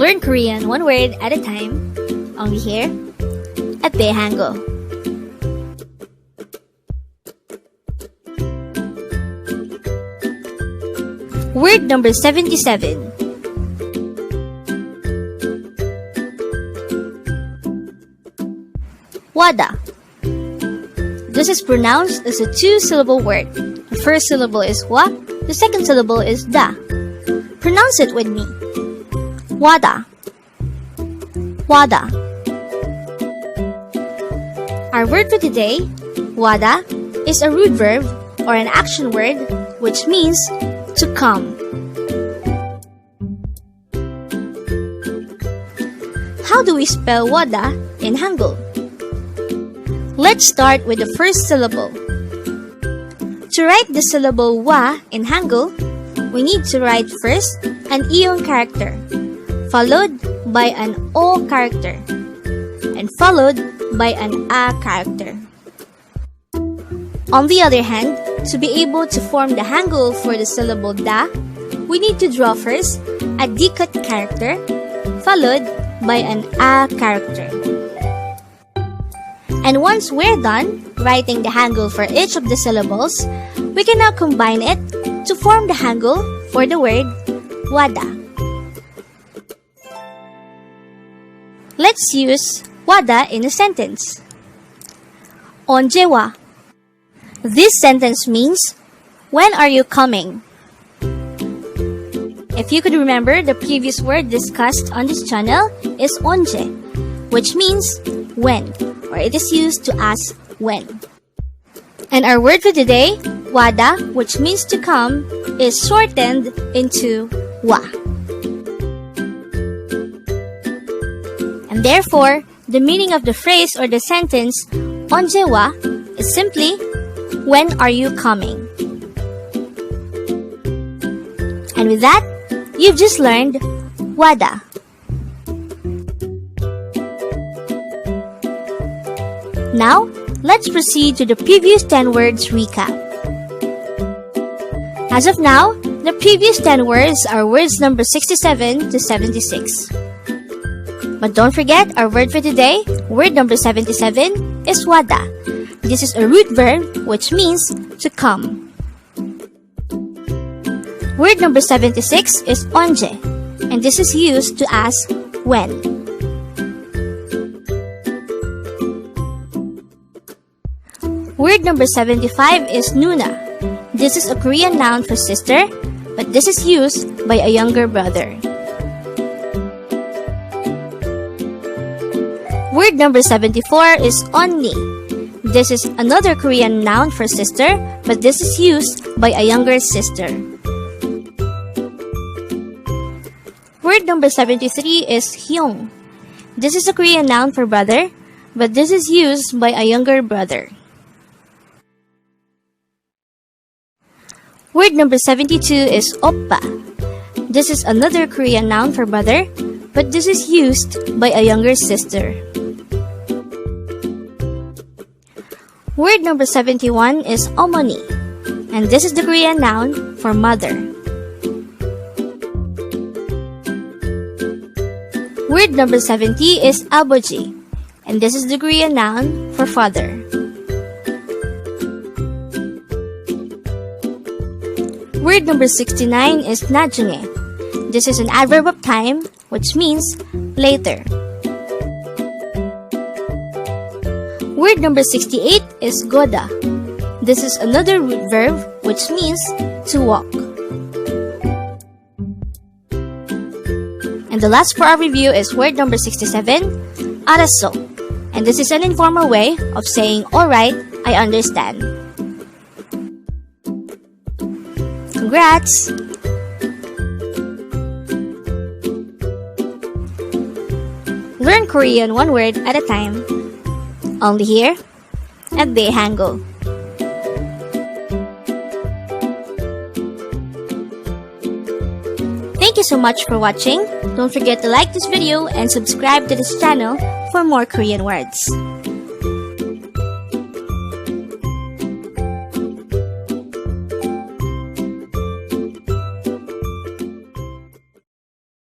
Learn Korean one word at a time, only here at Dae-Hangul. Word number 77. Wada. This is pronounced as a two-syllable word. The first syllable is wa, the second syllable is da. Pronounce it with me. Wada. Wada. Our word for today, wada, is a root verb or an action word which means to come. How do we spell wada in Hangul? Let's start with the first syllable. To write the syllable wa in Hangul, we need to write first an EON character, followed by an O character, and followed by an A character. On the other hand, to be able to form the Hangul for the syllable da, we need to draw first a D-cut character, followed by an A character. And once we're done writing the Hangul for each of the syllables, we can now combine it to form the Hangul for the word wada. Let's use wada in a sentence. EONJE wa. This sentence means, when are you coming? If you could remember, the previous word discussed on this channel is EONJE, which means when, or it is used to ask when. And our word for today, wada, which means to come, is shortened into wa. And therefore, the meaning of the phrase or the sentence EONJE wa is simply, when are you coming? And with that, you've just learned wada. Now, let's proceed to the previous 10 words recap. As of now, the previous 10 words are words number 67 to 76. But don't forget, our word for today, word number 77, is wada. This is a root verb which means to come. Word number 76 is EONJE, and this is used to ask when. Word number 75 is nuna. This is a Korean noun for sister, but this is used by a younger brother. Word number 74 is onni. This is another Korean noun for sister, but this is used by a younger sister. Word number 73 is hyung. This is a Korean noun for brother, but this is used by a younger brother. Word number 72 is oppa. This is another Korean noun for brother, but this is used by a younger sister. Word number 71 is omoni, and this is the Korean noun for mother. Word number 70 is aboji, and this is the Korean noun for father. Word number 69 is na중에. This is an adverb of time, which means later. Word number 68 is goda. This is another root verb which means to walk. And the last for our review is word number 67, 알았어. And this is an informal way of saying, alright, I understand. Congrats! Learn Korean one word at a time. Only here at Dae-Hangul. Thank you so much for watching. Don't forget to like this video and subscribe to this channel for more Korean words.